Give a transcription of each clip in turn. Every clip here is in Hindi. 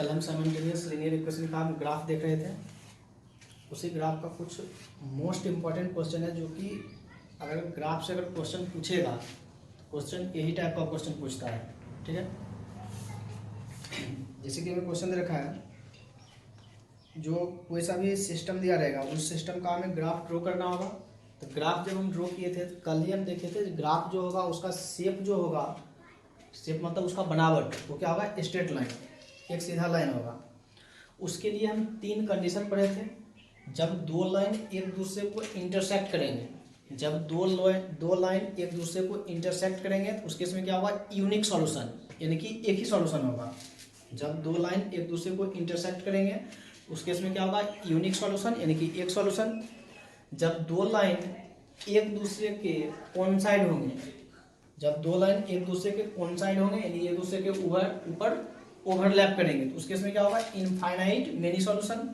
कल हम साइमल्टेनियस लीनियर इक्वेशन का हम ग्राफ देख रहे थे। उसी ग्राफ का कुछ मोस्ट इम्पॉर्टेंट क्वेश्चन है जो कि अगर ग्राफ से अगर क्वेश्चन पूछेगा, क्वेश्चन यही टाइप का क्वेश्चन पूछता है। ठीक है, जैसे कि हमें क्वेश्चन दे रखा है, जो कोई सा भी सिस्टम दिया रहेगा उस सिस्टम का हमें ग्राफ ड्रॉ करना होगा। तो ग्राफ जब हम ड्रॉ किए थे तो कल ही हम देखे थे, ग्राफ जो होगा उसका शेप जो होगा, शेप मतलब उसका बनावट, वो क्या होगा, स्ट्रेट लाइन, एक सीधा लाइन होगा। उसके लिए हम 3 कंडीशन पढ़े थे। जब दो लाइन एक दूसरे को इंटरसेक्ट करेंगे, जब दो लाइन एक दूसरे को इंटरसेक्ट करेंगे तो उस केस में क्या होगा, यूनिक सॉल्यूशन, यानी कि एक ही सॉल्यूशन होगा। जब दो लाइन एक दूसरे को इंटरसेक्ट करेंगे उस केस में क्या होगा, यूनिक सॉल्यूशन, यानी कि एक सॉल्यूशन। जब दो लाइन एक दूसरे के कोइंसाइड होंगे, जब दो लाइन एक दूसरे के कोइंसाइड होंगे यानी एक दूसरे के ऊपर ओवरलैप करेंगे तो उस केस में क्या होगा, इनफाइनाइट मेनी सॉल्यूशन।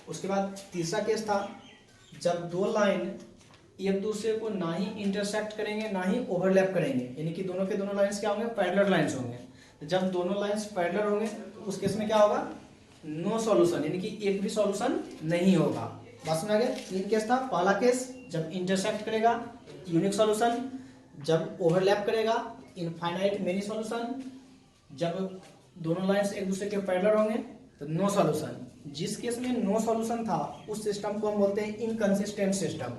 उसके बाद तीसरा केस था, जब दो लाइन एक दूसरे को ना ही इंटरसेक्ट करेंगे ना ही ओवरलैप करेंगे, यानी कि दोनों के दोनों लाइंस क्या होंगे, पैरेलल लाइंस होंगे। तो जब दोनों लाइंस पैरेलल होंगे तो उस केस में क्या होगा, नो सॉल्यूशन, यानी कि एक भी सॉल्यूशन नहीं होगा। बात समझ आ गया। 3 केस था। पहला केस जब इंटरसेक्ट करेगा यूनिक सॉल्यूशन, जब ओवरलैप करेगा इनफाइनाइट मेनी सॉल्यूशन, जब दोनों लाइंस एक दूसरे के पैरेलल होंगे तो नो सॉल्यूशन। जिस केस में नो सॉल्यूशन था उस सिस्टम को हम बोलते हैं इनकंसिस्टेंट सिस्टम।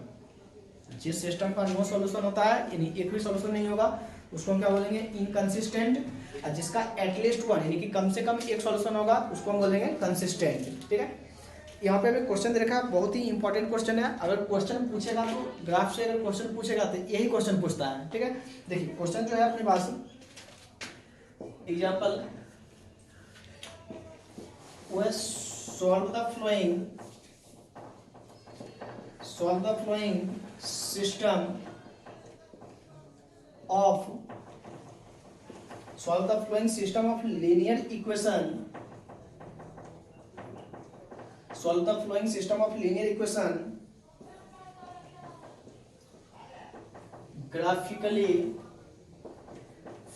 जिस सिस्टम का नो सॉल्यूशन होता है यानी एक भी सॉल्यूशन नहीं होगा उसको हम क्या बोलेंगे, इनकंसिस्टेंट। और जिसका एटलीस्ट वन यानी कि कम से कम एक सॉल्यूशन होगा उसको हम बोलेंगे कंसिस्टेंट। ठीक है, यहाँ पे हमें क्वेश्चन दे रखा है, बहुत ही इंपॉर्टेंट क्वेश्चन है। अगर क्वेश्चन पूछेगा तो ग्राफ से अगर क्वेश्चन पूछेगा तो यही क्वेश्चन पूछता है। ठीक है, देखिए क्वेश्चन जो है अपने पास, example, solve the following system of linear equation. Solve the following system of linear equation graphically.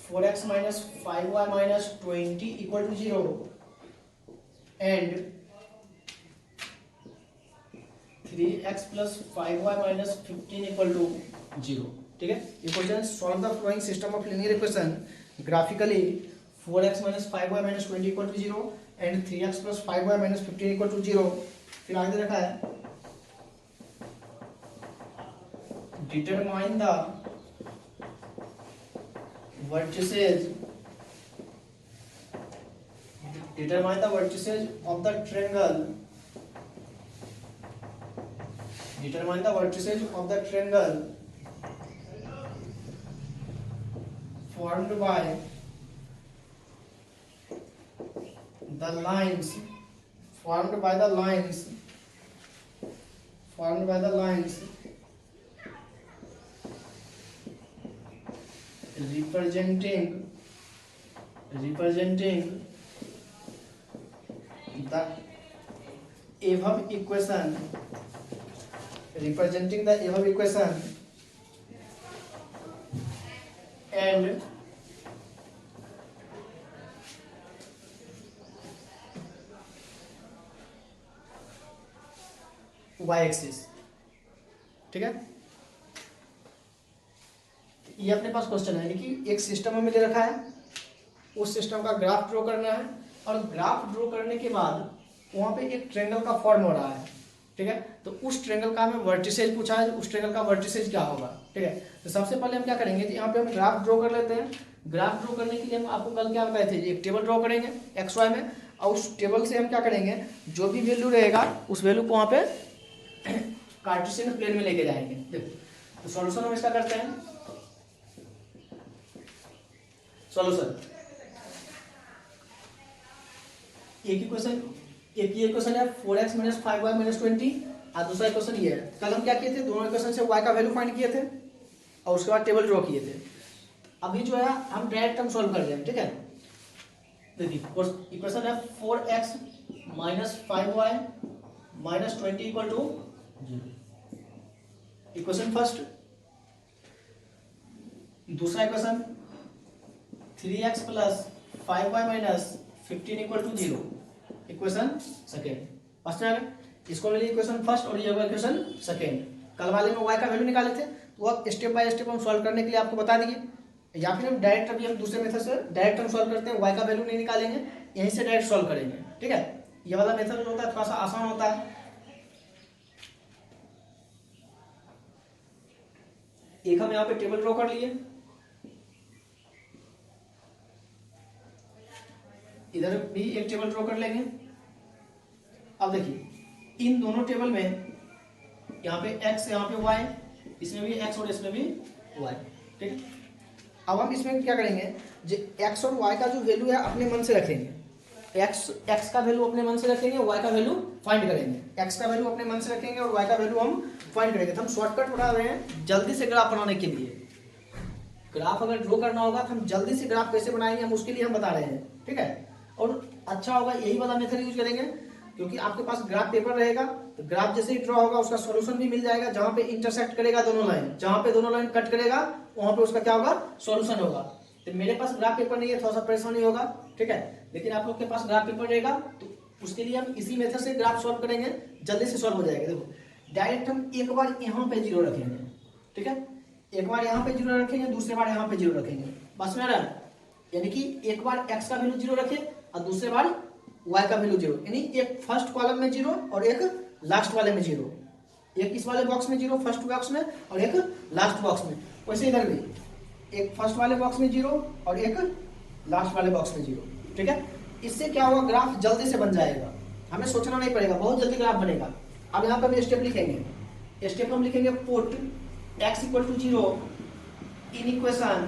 4x minus 5y minus 20 equal to 0 and 3x plus 5y minus 15 equal to 0. ठीक है, ये question solve the following system of linear equation graphically 4x minus 5y minus 20 equal to 0 and 3x plus 5y minus 15 equal to 0. फिर आगे दे रखा है, determine the vertices of the triangle. Determine the vertices of the triangle formed by the lines representing the above equation and y axis. ठीक है, ये अपने पास क्वेश्चन है, यानी कि एक सिस्टम हमें दे रखा है, उस सिस्टम का ग्राफ ड्रॉ करना है और ग्राफ ड्रॉ करने के बाद वहां पे एक ट्रायंगल का फॉर्म हो रहा है। ठीक है, तो उस ट्रायंगल का हमें वर्टिसेज पूछा है, उस ट्रायंगल का वर्टिसेज क्या होगा। ठीक है, तो सबसे पहले हम क्या करेंगे, तो यहाँ पे हम ग्राफ ड्रॉ कर लेते हैं। ग्राफ ड्रॉ करने के लिए हम आपको कल क्या बताए थे, एक टेबल ड्रॉ करेंगे एक्स वाई में, और उस टेबल से हम क्या करेंगे, जो भी वैल्यू रहेगा उस वैल्यू को वहाँ पे कार्टेशियन प्लेन में लेके जाएंगे। देखो तो सॉल्यूशन हम इसका करते हैं। सॉल्यूशन, एक ही क्वेश्चन है 4x minus 5y minus 20 और दूसरा इक्वेशन ये है। कल हम क्या किए थे, दोनों इक्वेशन से y का वैल्यू फाइंड किए थे और उसके बाद टेबल ड्रॉ किए थे। अभी जो है हम डायरेक्ट टर्म सॉल्व कर रहे हैं। ठीक है, देखिए इक्वेशन है 4x minus 5y minus 20 equal to 0. Equation first. दूसरा equation 3x plus 5y minus 15 equal to 0, equation second. First में आ गया, इसको मिली इक्वेशन फर्स्ट और ये इक्वेशन सेकेंड। कल वाले में y का वैल्यू निकाले थे, तो अब स्टेप बाय स्टेप हम सॉल्व करने के लिए आपको बता दिए, या फिर हम डायरेक्ट अभी हम दूसरे मेथड से डायरेक्ट हम सॉल्व करते हैं, y का वैल्यू नहीं निकालेंगे, यहीं से डायरेक्ट सॉल्व करेंगे। ठीक है, ये वाला मेथड जो होता है थोड़ा सा आसान होता है। एक हम यहाँ पे टेबल ड्रॉ कर लिए, इधर भी एक टेबल ड्रॉ कर लेंगे। अब देखिए इन दोनों टेबल में यहाँ पे x, यहाँ पे y, इसमें भी x और इसमें भी y। ठीक है, अब हम इसमें क्या करेंगे, जो x और y का जो वैल्यू है अपने मन से रखेंगे। x का वैल्यू अपने मन से रखेंगे, y का वैल्यू फाइंड करेंगे। x का वैल्यू अपने मन से रखेंगे और y का वैल्यू हम फाइंड करेंगे। तो हम शॉर्टकट बता रहे हैं जल्दी से ग्राफ बनाने के लिए। ग्राफ अगर ड्रॉ करना होगा तो हम जल्दी से ग्राफ कैसे बनाएंगे, हम उसके लिए हम बता रहे हैं। ठीक है, और अच्छा होगा यही वाला मेथड यूज करेंगे, क्योंकि आपके पास ग्राफ पेपर रहेगा तो ग्राफ जैसे ही ड्रॉ होगा उसका सॉल्यूशन भी मिल जाएगा। जहां पे इंटरसेक्ट करेगा दोनों लाइन, जहां पे दोनों लाइन कट करेगा वहां पे उसका क्या होगा, सॉल्यूशन होगा। तो मेरे पास ग्राफ पेपर नहीं है, थोड़ा सा परेशानी होगा। ठीक है, लेकिन आप लोग के पास ग्राफ पेपर रहेगा तो उसके लिए हम इसी मेथड से ग्राफ सॉल्व करेंगे, जल्दी से सॉल्व हो जाएगा। देखो डायरेक्ट हम एक बार यहाँ पे 0 रखेंगे। ठीक है, एक बार यहाँ पे 0 रखेंगे, दूसरे बार यहाँ पे 0 रखेंगे, बस में आ रहा है। यानी कि एक बार x का वैल्यू 0 रखे और दूसरे बार y का वैल्यू 0, यानी एक फर्स्ट कॉलम में 0 और एक लास्ट वाले में 0। एक इस वाले बॉक्स में 0 फर्स्ट बॉक्स में और एक लास्ट बॉक्स में। वैसे इधर भी एक फर्स्ट वाले बॉक्स में 0 और एक लास्ट वाले बॉक्स में 0। ठीक है, इससे क्या होगा, ग्राफ जल्दी से बन जाएगा, हमें सोचना नहीं पड़ेगा, बहुत जल्दी ग्राफ बनेगा। अब यहाँ पर हम स्टेप लिखेंगे। स्टेप हम लिखेंगे put x equal to 0 in equation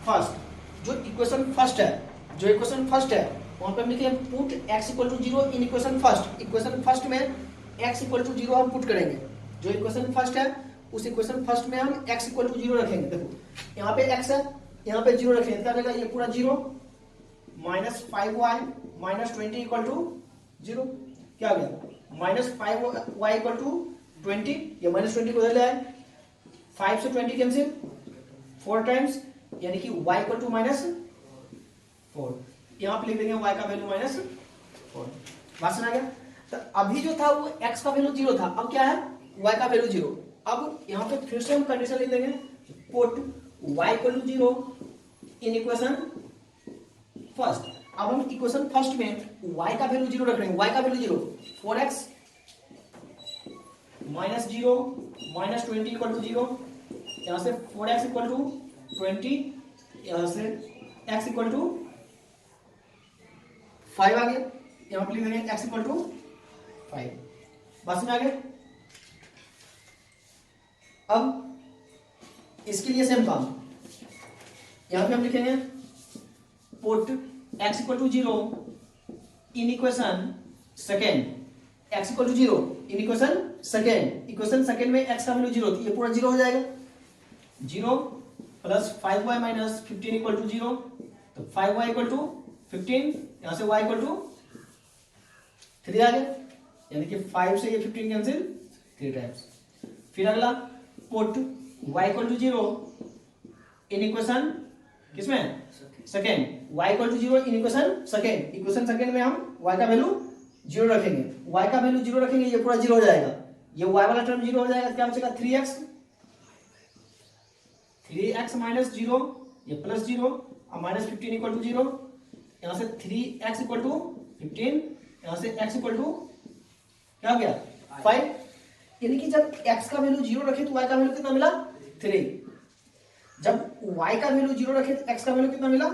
first. जो इक्वेशन फर्स्ट है वहां पर हम लिखेंगे put x equal to 0 in equation first. Equation first में x इक्वल टू 0 हम पुट करेंगे। जो इक्वेशन फर्स्ट है उस इक्वेशन फर्स्ट में हम x इक्वल टू 0 रखेंगे। देखो यहाँ पे x है, यहाँ पे 0 रखेंगे, क्या रहेगा, ये पूरा 0 minus 5y minus 20 equal to 0। क्या आ गया, माइनस 5y इक्वल टू 20, ये माइनस 20 को उधर ले आए, 5 से 20 कैंसिल 4 टाइम्स, यानी कि y इक्वल टू माइनस 4। यहाँ पे लिख देंगे y का वैल्यू माइनस 4। बात सुना गया। तो अभी जो था वो x का वैल्यू 0 था, अब क्या है, y का वैल्यू 0। अब यहाँ पे फिर से हम कंडीशन लिख देंगे put y equal to 0 in equation first. अब हम इक्वेशन फर्स्ट में y का वैल्यू 0 रख रहे हैं। y का value 0, 4x minus 0 minus 20 equal to 0। यहाँ से 4x इक्वल टू 20, यहाँ से x इक्वल टू 5 आ गया। यहाँ पे लिख देंगे x इक्वल टू 5। बस में आ गया। अब इसके लिए सेम काम, यहाँ पे हम लिखेंगे put x equal to 0 in equation second. x equal to 0 in equation second. Equation second में x का वैल्यू 0 थी, ये पूरा 0 हो जाएगा। 0 plus 5y minus 15 equal to 0, तो 5y इक्वल टू 15, यहाँ से y इक्वल टू 3 आ गया, यानी कि 5 से ये 15 कैंसिल 3 टाइम्स। फिर अगला put y equal to 0 in equation किसमें, second. y equal to 0 in equation second. Equation second में हम y का वैल्यू 0 रखेंगे। y का वैल्यू 0 रखेंगे, ये पूरा 0 हो जाएगा, ये y वाला टर्म 0 हो जाएगा। क्या बचेगा, 3x माइनस 0, ये प्लस 0 और माइनस 15 इक्वल टू 0। यहाँ से 3x इक्वल टू 15, यहाँ से x इक्वल टू क्या हो गया 5। यानी कि जब x का वैल्यू 0 रखे तो y का वैल्यू कितना मिला, 3। जब y का वैल्यू 0 रखे तो x का वैल्यू कितना मिला,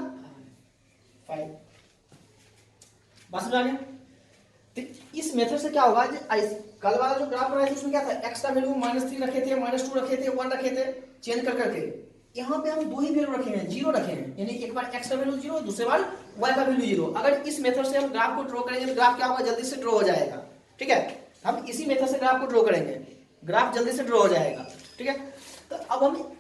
5। बस आ गया। तो इस मेथड से क्या होगा, कल वाला जो ग्राफ बनाया था उसमें क्या था, x का वैल्यू -3 रखे थे, -2 रखे थे, 1 रखे थे, चेंज कर करके। यहाँ पे हम 2 ही वैल्यू रखे हैं, 0 रखे हैं, यानी एक बार x का वैल्यू 0, दूसरे बार y का वैल्यू 0। अगर इस मेथड से हम ग्राफ को ड्रॉ करेंगे तो ग्राफ क्या होगा, जल्दी से ड्रॉ हो जाएगा। ठीक है, हम इसी मेथड से ग्राफ को ड्रॉ करेंगे, ग्राफ जल्दी से ड्रॉ हो जाएगा। ठीक है, तो अब हम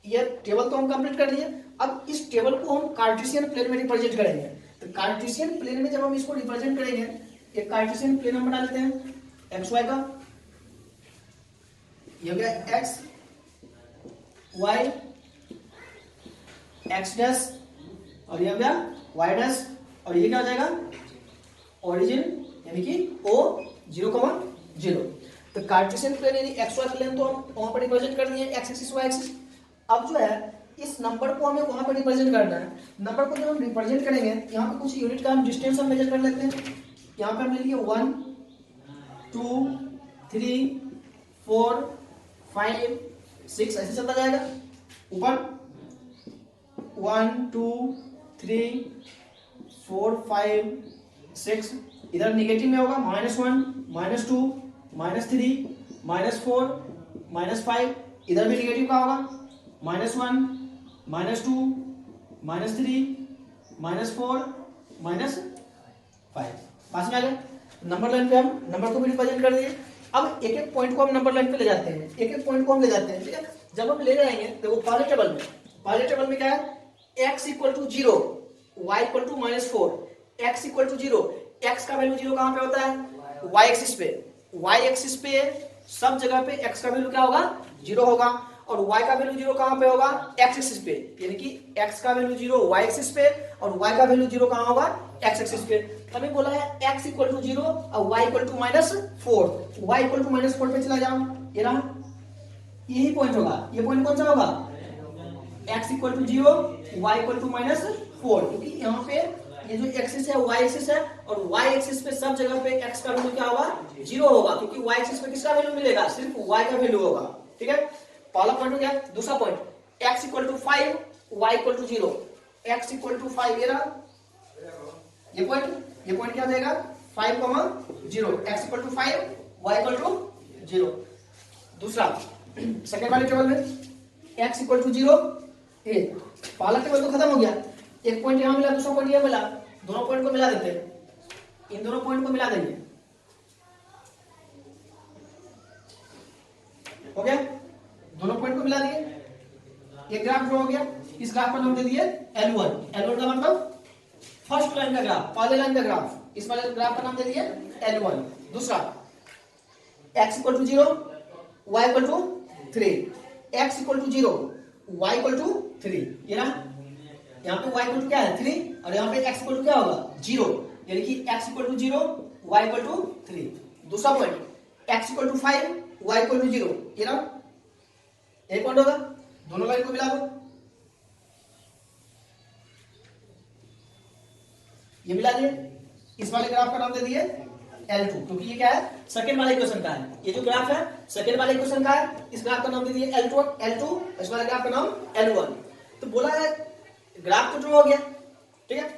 ये टेबल तो हम कंप्लीट कर लिए। अब इस टेबल को हम कार्टेशियन प्लेन में रिप्रेजेंट करेंगे। तो कार्टेशियन प्लेन में जब हम इसको रिप्रेजेंट करेंगे, एक कार्टेशियन प्लेन हम बना लेते हैं एक्स वाई का। ये हो गया एक्स वाई एक्स डैश, और ये हो गया वाई डैश और ये क्या हो जाएगा ओरिजिन यानी कि O 0,0। तो कार्टेशियन प्लेन यानी एक्स वाई प्लेन तो हम वहां पर रिप्रेजेंट कर दिए एक्स एक्सिस वाई एक्सिस। अब जो है इस नंबर को हमें वहां पर रिप्रेजेंट करना है। नंबर को जब हम रिप्रेजेंट करेंगे यहाँ पे कुछ यूनिट का हम डिस्टेंस हम मेजर कर लेते हैं। यहाँ पे हमने लिए 1 2 3 4 5 6 ऐसे चलता जाएगा। ऊपर 1 2 3 4 5 6, इधर निगेटिव में होगा -1 -2 -3 -4 -5, इधर भी निगेटिव का होगा -1 -2 -3 -4 -5। पास में आ गए। नंबर लाइन पे हम नंबर को भी रिप्रेजेंट कर दिए। अब एक एक पॉइंट को हम नंबर लाइन पे ले जाते हैं, एक एक पॉइंट को हम ले जाते हैं, ठीक है। जब हम ले जाएंगे तो वो पहले टेबल में क्या है x = 0 y = -4, x = 0, x का वैल्यू 0 कहां पे होता है y एक्सिस पे। y एक्सिस पे सब जगह पे x का वैल्यू क्या होगा 0 होगा और y का वैल्यू 0 कहां पे होगा x एक्सिस पे, यानी कि x का वैल्यू 0 y एक्सिस पे और y का वैल्यू 0 कहां होगा x एक्सिस पे। हमें बोला है x = 0 और y = -4, y = -4 पे चला जाओ, ये रहा, यही पॉइंट होगा। ये पॉइंट कौन सा होगा x = 0 y = -4, क्योंकि यहाँ पे ये जो एक्सिस है y एक्सिस है और y एक्सिस पे सब जगह पे x का वैल्यू क्या होगा 0 होगा, क्योंकि y एक्सिस पे किसका वैल्यू मिलेगा सिर्फ y का वैल्यू होगा, ठीक है। पहला पॉइंट हो गया। दूसरा पॉइंट x = 5 y = 0, x = 5, ये रहा ये पॉइंट क्या देगा 5,0, x = 5 y = 0। दूसरा सेकंड वाले टेबल में x = 0, ये पहला टेबल तो खत्म हो गया, एक पॉइंट यहां मिला दूसरा पॉइंट यहां मिला, दोनों पॉइंट को मिला देते हैं, इन दोनों पॉइंट को मिला देंगे, हो गया। दोनों पॉइंट को मिला दिए, एक ग्राफ ड्रॉ हो गया। इस ग्राफ का नाम दे दिए L1। L1 का मतलब फर्स्ट लाइन का ग्राफ, पहले लाइन का ग्राफ। इस वाले ग्राफ का नाम दे दिए L1। दूसरा x = 0 y = 3, x = 0 y = 3, ये ना यहाँ पे y = क्या है 3 और यहाँ पे x = क्या होगा 0, यानी कि x = 0 y = 3। दूसरा पॉइंट x = 5 y = 0, ये ना एक पॉइंट होगा। दोनों लाइन को मिला दो, ये मिला दिए। इस वाले ग्राफ का नाम दे दिए L2, क्योंकि ये क्या है सेकंड वाले इक्वेशन का है। ये जो ग्राफ है सेकंड वाले इक्वेशन का है, इस ग्राफ का नाम दे दिए L2, इस वाले ग्राफ का नाम L1। तो बोला है ग्राफ तो ड्रॉ हो गया, ठीक है।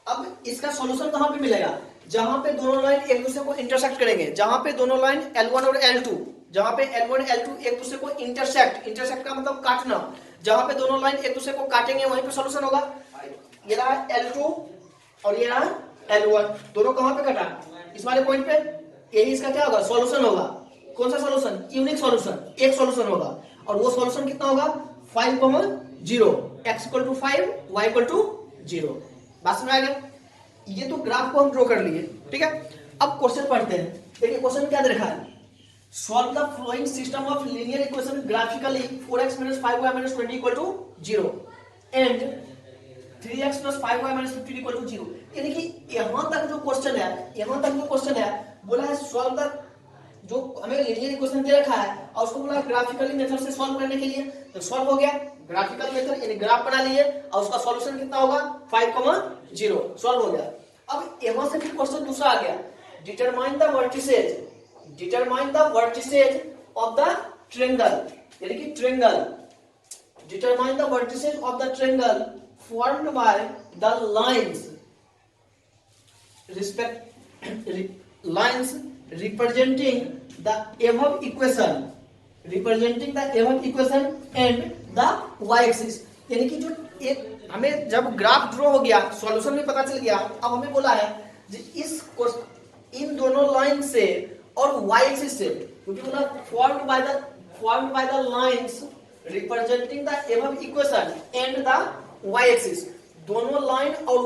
अब इसका सॉल्यूशन कहां पे मिलेगा, जहां पे दोनों लाइन एक दूसरे को इंटरसेक्ट करेंगे, जहां पे दोनों लाइन L1 और L2, जहां पे L1 L2 एक दूसरे को इंटरसेक्ट का मतलब काटना, जहां पे दोनों लाइन एक दूसरे को काटेंगे वहीं पे सॉल्यूशन होगा। ये रहा L2 और ये रहा L1, दोनों कहां पे कटा इस वाले पॉइंट पे, यही इसका क्या होगा सॉल्यूशन होगा। कौन सा सॉल्यूशन यूनिक सॉल्यूशन, एक सॉल्यूशन होगा और वो सॉल्यूशन कितना होगा 5,0, x = 5 y = 0। बात समझ आ गया। ये तो ग्राफ को हम ड्रॉ कर लिए, ठीक है। अब क्वेश्चन पढ़ते हैं। देखिए क्वेश्चन में क्या दे रखा है, solve the flowing system of linear equation graphically 4x - 5y - 20 = 0 and 3x + 5y - 15 = 0। यानी कि यहां तक जो क्वेश्चन है बोला है सॉल्व द, जो हमें लीनियर इक्वेशन दे रखा है और उसको बोला ग्राफिकली मेथड से सॉल्व करने के लिए, तो सॉल्व हो गया। ग्राफिकल मेथड यानी ग्राफ बना लिए और उसका सॉल्यूशन कितना होगा 5,0, सॉल्व हो गया। अब यहां से फिर क्वेश्चन दूसरा आ गया, determine the vertices of the triangle, यानी कि triangle, determine the vertices of the triangle formed by the lines representing the above equation and the y axis। यानी कि जो एक हमें जब ग्राफ ड्रॉ हो गया सॉल्यूशन भी पता चल गया, अब हमें बोला है इन दोनों लाइन से और y एक्सिस से, क्योंकि बोला formed by the lines representing the above equation and the y axis, दोनों लाइन और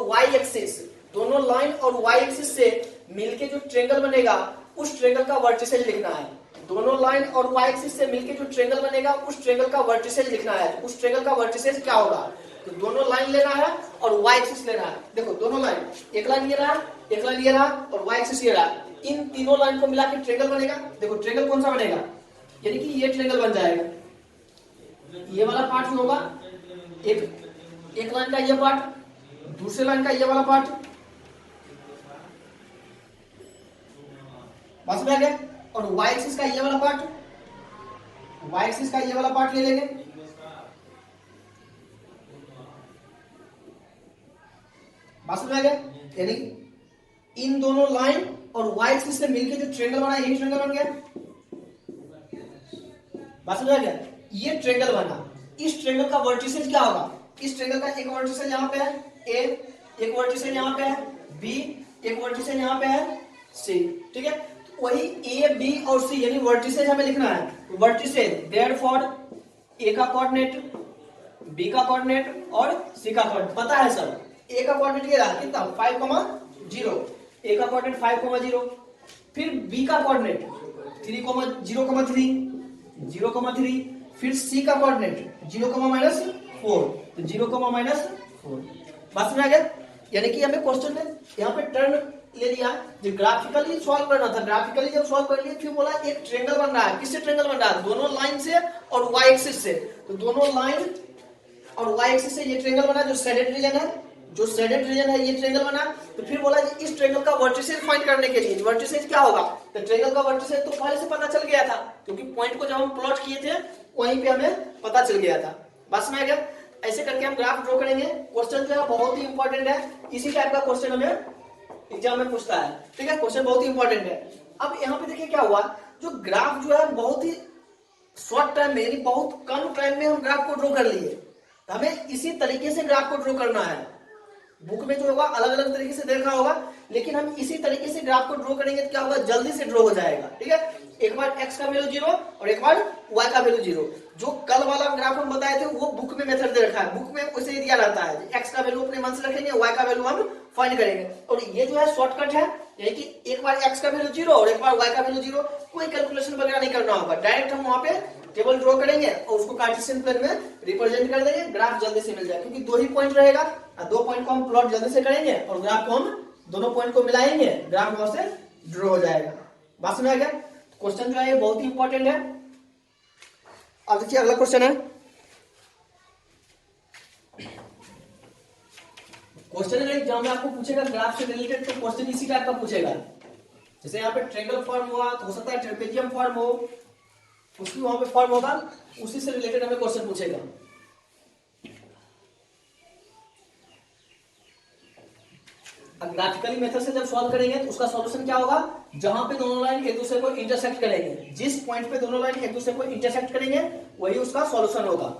y एक्सिस से मिलके जो ट्रायंगल बनेगा उस ट्रायंगल का वर्टिसेज लिखना है। दोनों लाइन और y एक्सिस से मिलके जो ट्रायंगल बनेगा उस ट्रायंगल का वर्टिसेज लिखना है। उस ट्रायंगल का वर्टिसेज क्या होगा, तो दोनों लाइन लेना है और वाई एक्सिस लेना है। देखो दोनों लाइन, एक लाइन ये रहा, एक लाइन ये रहा और वाई एक्सिस ये रहा, इन तीनों लाइन को मिला के ट्रेंगल बनेगा। देखो ट्रेंगल कौन सा बनेगा, यानी कि ये ट्रेंगल बन जाएगा, ये वाला पार्ट भी होगा, एक लाइन का ये पार्ट, दूसरे लाइन का ये वाला पार्ट, बस में आ गया। और वाई एक्सिस का ये वाला पार्ट, वाई एक्सिस का ये वाला पार्ट ले लेंगे, बस में आ गया। यानी इन दोनों लाइन और वाई एक्सिस से मिलकर जो ट्रेंगल बना, यही ट्रेंगल बन गया, बस में आ गया। ये ट्रेंगल बना, इस ट्रेंगल का वर्टिसेज क्या होगा, इस ट्रेंगल का एक वर्टिसेज यहाँ पे है ए, एक वर्टिसेज यहाँ पे है बी, एक वर्टिसेज यहाँ पे है सी, ठीक है। वही ए बी और सी यानी वर्टिसेज हमें लिखना है, वर्टिसेज देयरफॉर ए का कोऑर्डिनेट, बी का कोऑर्डिनेट और सी का कोऑर्डिनेट पता है सब। ए का कोऑर्डिनेट ये रहा कितना 5,0, ए का कोऑर्डिनेट 5,0, फिर बी का कोऑर्डिनेट 3,0,3, 0,3, फिर सी का कोऑर्डिनेट 0,-4, तो 0,-4 बस में आ गया। यानी कि हमें क्वेश्चन में यहाँ पे टर्न ले लिया, जो ग्राफिकली सॉल्व करना था, ग्राफिकली जब सॉल्व कर लिया फिर बोला एक ट्रेंगल बन रहा है, किससे ट्रेंगल बन रहा है, दोनों लाइन से और वाई एक्सिस से। तो दोनों लाइन और वाई एक्सिस से ये ट्रेंगल बना, जो शेडेड रीजन है, जो शेडेड रीजन है ये ट्रेंगल बना। तो फिर बोला इस ट्रेंगल का वर्टिसेज फाइंड करने के लिए, वर्टिसेज क्या होगा, तो ट्रेंगल का वर्टिसेज तो पहले से पता चल गया था, क्योंकि पॉइंट को जब हम प्लॉट किए थे वहीं पे हमें पता चल गया था। बस में आ गया। ऐसे करके हम ग्राफ ड्रॉ करेंगे। क्वेश्चन जो है बहुत ही इंपॉर्टेंट है, इसी टाइप का क्वेश्चन हमें एग्जाम में पूछता है, ठीक है। क्वेश्चन बहुत ही इंपॉर्टेंट है। अब यहाँ पे देखिए क्या हुआ, जो ग्राफ जो है बहुत ही शॉर्ट टाइम में, यानी बहुत कम टाइम में हम ग्राफ को ड्रॉ कर लिए। तो हमें इसी तरीके से ग्राफ को ड्रॉ करना है। बुक में जो होगा अलग अलग तरीके से देखा होगा, लेकिन हम इसी तरीके से ग्राफ को ड्रॉ करेंगे तो क्या होगा, जल्दी से ड्रॉ हो जाएगा, ठीक है। एक बार x का वैल्यू 0 और एक बार y का वैल्यू 0। जो कल वाला ग्राफ हम बताए थे वो बुक में मेथड दे रखा है, बुक में उसे दिया रहता है, x का वैल्यू अपने मन से रखेंगे, y का वैल्यू हम फाइंड करेंगे। और ये जो है शॉर्टकट है, यानी कि एक बार x का वैल्यू 0 और एक बार y का वैल्यू 0, कोई कैलकुलेशन वगैरह नहीं करना होगा, डायरेक्ट हम वहां पे टेबल ड्रॉ करेंगे और उसको कार्टेशियन प्लेन में रिप्रेजेंट कर देंगे, ग्राफ जल्दी से मिल जाएगा। क्योंकि दो ही पॉइंट रहेगा, दो पॉइंट को हम प्लॉट जल्दी से करेंगे और ग्राफ को हम दोनों पॉइंट को मिलाएंगे, ग्राफ वहां से ड्रॉ हो जाएगा। बात समझ आ गया। क्वेश्चन जो है ये बहुत ही इंपॉर्टेंट है। अब देखिए अगला क्वेश्चन है, क्वेश्चन अगर एग्जाम में आपको पूछेगा ग्राफ से रिलेटेड, तो क्वेश्चन इसी टाइप का पूछेगा। जैसे यहाँ पे ट्रायंगल फॉर्म हुआ तो हो सकता है ट्रेपेजियम फॉर्म हो, उसकी वहां पे फॉर्म होगा, उसी से रिलेटेड हमें क्वेश्चन पूछेगा। अब ग्राफिकली मेथड से जब सॉल्व करेंगे तो उसका सॉल्यूशन क्या होगा, जहां पे दोनों लाइन एक दूसरे को इंटरसेक्ट करेंगे, जिस पॉइंट पे दोनों लाइन एक दूसरे को इंटरसेक्ट करेंगे वही उसका सॉल्यूशन होगा।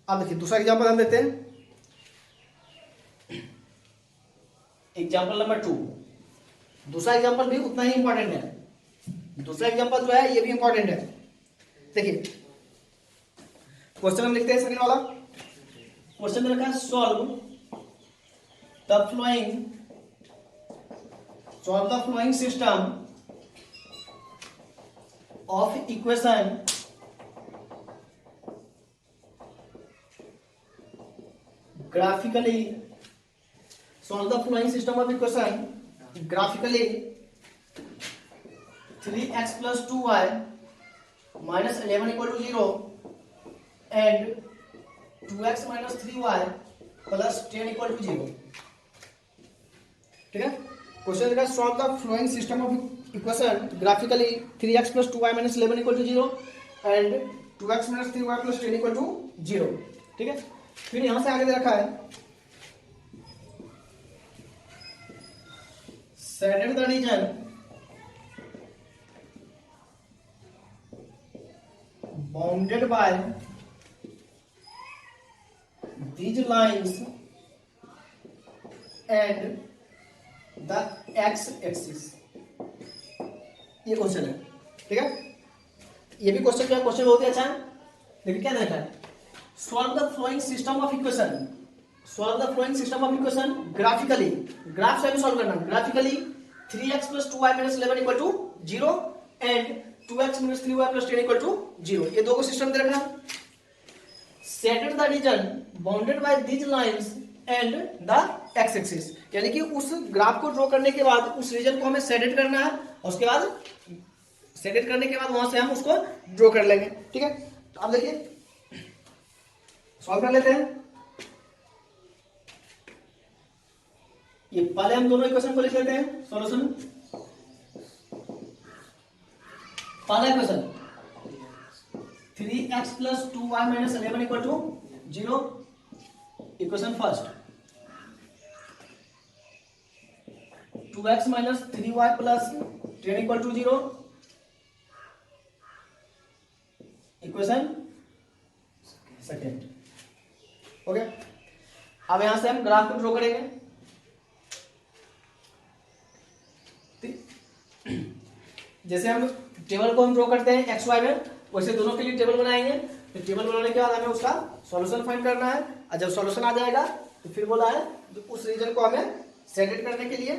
अब देखिए दूसरा एग्जांपल हम देते हैं, एग्जांपल नंबर 2। दूसरा एग्जांपल भी उतना ही इंपॉर्टेंट है। दूसरा एग्जांपल जो है ये भी इंपॉर्टेंट है। देखिए क्वेश्चन हम लिखते हैं सेकंड वाला। क्वेश्चन में लिखा है solve the flowing system of equation graphically, solve the following system of equation graphically: 3x plus 2y minus 11 equal to 0 and 2x minus 3y plus 10 equal to 0। ठीक है। क्वेश्चन देखा solve the flowing system of equation graphically 3x plus 2y minus 11 equal to 0 and 2x minus 3y plus 10 equal to 0। ठीक है। फिर यहां से आगे दे रखा है shaded the region bounded by these lines and the x axis. ये क्वेश्चन है, ठीक है। ये भी क्वेश्चन क्या, क्वेश्चन बहुत ही अच्छा है। देखिए क्या देखा है, solve the flowing system of equation, solve the flowing system of equation graphically, graph से भी सॉल्व करना graphically. 3x + 2y - 11 = 0 and 2x - 3y + 10 = 0। ये दो को सिस्टम दे रखा है। Shade the region bounded by these lines and the x axis, यानी कि उस ग्राफ को ड्रॉ करने के बाद उस रीजन को हमें सेट करना है, और उसके बाद सेट करने के बाद वहां से हम उसको ड्रॉ कर लेंगे, ठीक है। तो अब देखिए सॉल्व कर लेते हैं। ये पहले हम दोनों इक्वेशन को लिख लेते हैं, सॉल्यूशन। पहला equation 3x + 2y - 11 = 0, equation first. 2x - 3y + 10 = 0, equation second. Okay, अब यहां से हम ग्राफ को ड्रॉ करेंगे। जैसे हम टेबल को हम ड्रॉ करते हैं एक्स वाई में, वैसे दोनों के लिए टेबल बनाएंगे। तो टेबल बनाने के बाद हमें उसका सॉल्यूशन फाइंड करना है, और जब सॉल्यूशन आ जाएगा तो फिर बोला है तो उस रीजन को हमें सेट करने के लिए,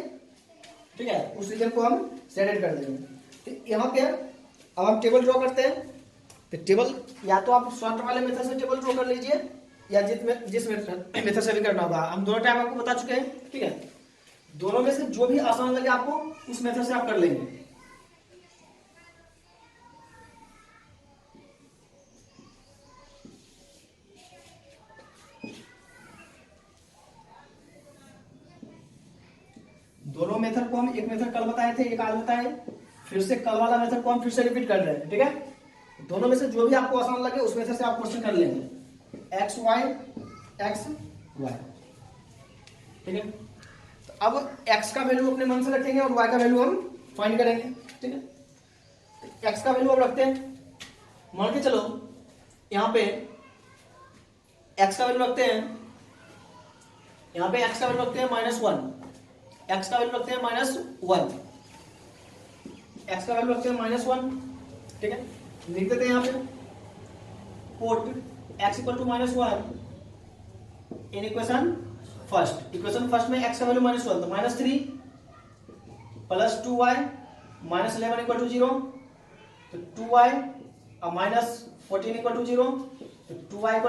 ठीक है, उस रीजन को हम सेट कर देंगे। तो यहाँ पे अब हम टेबल ड्रॉ करते हैं। तो टेबल या तो आप शॉर्ट वाले मेथड से टेबल ड्रॉ कर लीजिए, या जिस मेथड से भी करना होगा, हम दोनों टाइम आपको बता चुके हैं, ठीक है। दोनों में से जो भी आसान लगे आपको उस मेथड से आप कर लेंगे। दोनों मेथड को हम, एक मेथड कल बताए थे, एक आज बताए, फिर से कल वाला मेथड को हम फिर से रिपीट कर रहे हैं, ठीक है। दोनों में से जो भी आपको आसान लगे उस मेथड से आप क्वेश्चन कर लेंगे, एक्स वाई एक्स वाई, ठीक है। तो अब एक्स का वैल्यू अपने मन से रखेंगे और वाई का वैल्यू हम फाइंड करेंगे, ठीक है। तो एक्स का वैल्यू अब रखते हैं, मान के चलो यहाँ पे एक्स का वैल्यू रखते हैं, यहाँ पे एक्स का वैल्यू रखते हैं -1, एक्स का वैल्यू रखते हैं -1, एक्स का वैल्यू रखते हैं -1, ठीक है। लिख देते हैं यहाँ पे put x = -1 in equation first. Equation first में x का वैल्यू -1, तो -3 + 2y - 11 = 0, तो 2y और -14 = 0, तो 2y =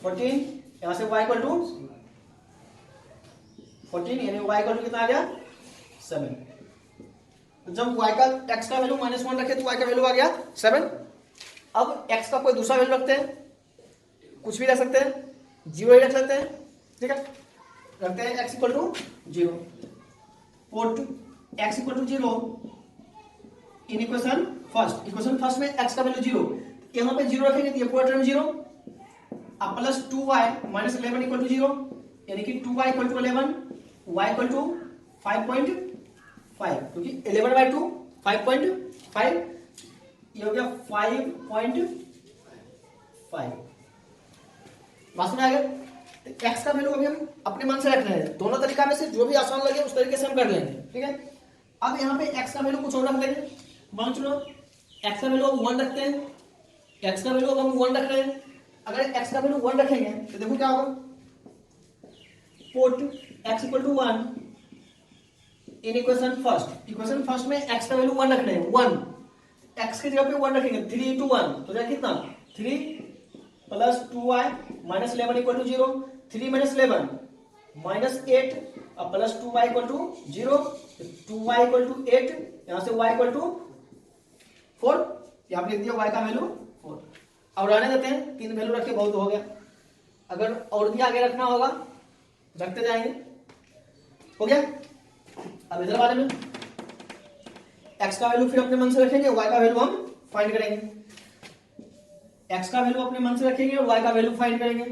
14, यहाँ से y = 14, यानी y = कितना आ गया 7। तो जब y का x का वैल्यू -1 रखे तो y का वैल्यू आ गया 7। अब x का कोई दूसरा वैल्यू रखते हैं, कुछ भी रख सकते हैं, 0 ही रख सकते हैं, ठीक है। रखते हैं x = 0, put x = 0 in equation first. Equation first में x का वैल्यू 0, यहाँ पे 0 रखेंगे तो ये पूरा टर्म 0, अब प्लस 2y - 11 = 0, यानी कि 2y = 11, y = 5.5, क्योंकि 11/2 5.5, ये हो गया 5.5। बात समझ आ गया। एक्स का वैल्यू अभी हम अपने मन से रख रहे हैं, दोनों तरीका में से जो भी आसान लगे उस तरीके से हम कर लेंगे, ठीक है। अब यहाँ पे एक्स का वैल्यू कुछ और रख लेंगे, मान चलो एक्स का वैल्यू हम 1 रखते हैं, एक्स का वैल्यू हम 1 रख रहे हैं। अगर एक्स का वैल्यू 1 रखेंगे तो देखो क्या होगा, put x = 1 in equation first. Equation first में x का वैल्यू 1 रख रहे हैं, 1, x की जगह पे 1 रखेंगे, 3 × 1 तो जाए कितना, 3 + 2y - 11 = 0, 3 - 11 -8 और प्लस 2y = 0, 2y = 8, यहाँ से y = 4, यहाँ पे लिख दिया y का वैल्यू 4। अब रहने देते हैं, 3 वैल्यू रखे बहुत हो गया, अगर और भी आगे रखना होगा रखते जाएंगे, हो गया। अब इधर वाले में x का वैल्यू फिर अपने मन से रखेंगे, y का वैल्यू हम फाइंड करेंगे। x का वैल्यू अपने मन से रखेंगे और y का वैल्यू फाइंड करेंगे।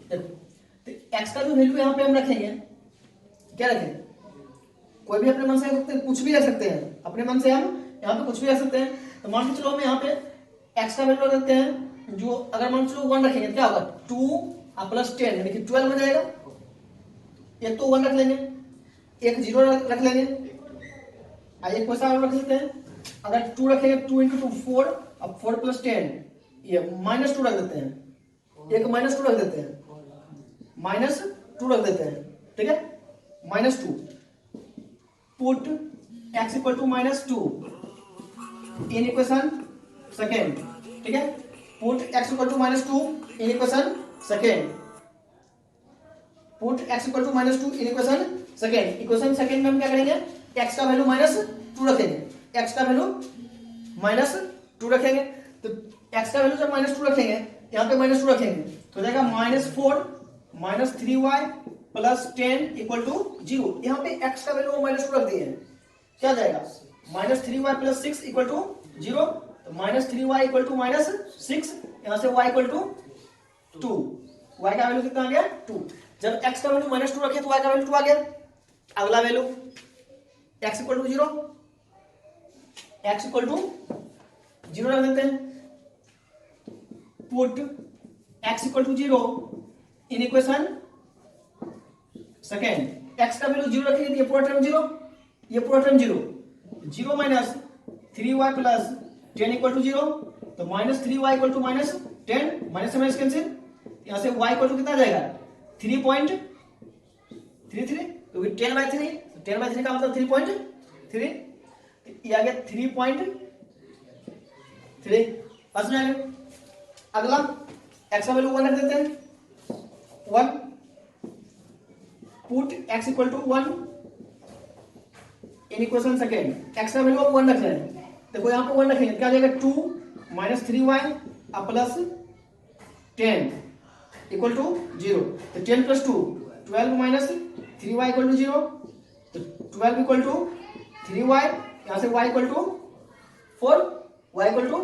तो x का जो वैल्यू यहाँ पे हम रखेंगे, क्या रखें, कोई भी अपने मन से रख सकते हैं, कुछ भी रख सकते हैं, अपने मन से हम यहाँ पे कुछ भी रख सकते हैं। तो मान के चलो हम यहाँ पे x का वैल्यू रखते हैं, जो अगर मान चलो 1 रखेंगे तो क्या होगा, 2 + 10 यानी कि 12 हो जाएगा, ये तो 1 रख लेंगे। एक जीरो रख लेंगे, एक क्वेश्चन और रख लेते हैं। अगर 2 रखेंगे 2 इंटू 2 4, अब 4 प्लस 10 ये -2 रख देते हैं, एक -2 रख देते हैं, -2 रख देते हैं, ठीक है, -2 put x equal to -2 in equation second, ठीक है, put x equal to -2 in equation second, put x equal to -2 in equation second. Equation second में हम क्या करेंगे, x का वैल्यू -2 रखेंगे, x का वैल्यू -2 रखेंगे, तो x का वैल्यू जब -2 रखेंगे, यहाँ पे -2 रखेंगे तो हो जाएगा -4 -3y प्लस 10 इक्वल टू 0। यहाँ पे x का वैल्यू -2 रख दिए हैं, क्या जाएगा -3y प्लस 6 इक्वल टू 0, तो -3y इक्वल टू -6, यहाँ से y इक्वल टू 2, y का वैल्यू कितना आ गया 2। जब x का वैल्यू -2 रखे तो y का वैल्यू 2 आ गया। अगला value x equal to 0, x equal to 0 रख देते हैं, put x equal to 0 in equation second. x का वैल्यू 0 रखेंगे, ये पूरा टर्म 0, ये पूरा term 0, 0 minus 3y plus 10 equal to 0, तो -3y इक्वल टू -10, माइनस से माइनस कैंसिल, यहाँ से y इक्वल टू कितना आ जाएगा 3.33, क्योंकि 10/3, 10/3 का मतलब 3.3, ये आ गया 3.3, बस में आ गया। अगला x का वैल्यू 1 रख देते हैं, 1 put x equal to 1 in equation second. x का वैल्यू 1 रख रहे हैं, देखो यहाँ पे 1 रखेंगे क्या आ जाएगा 2 -3y प्लस 10 इक्वल टू 0, तो 10 plus 2 12 minus 3y equal to 0, तो 12 इक्वल टू 3y, यहाँ से y equal to 4, y equal to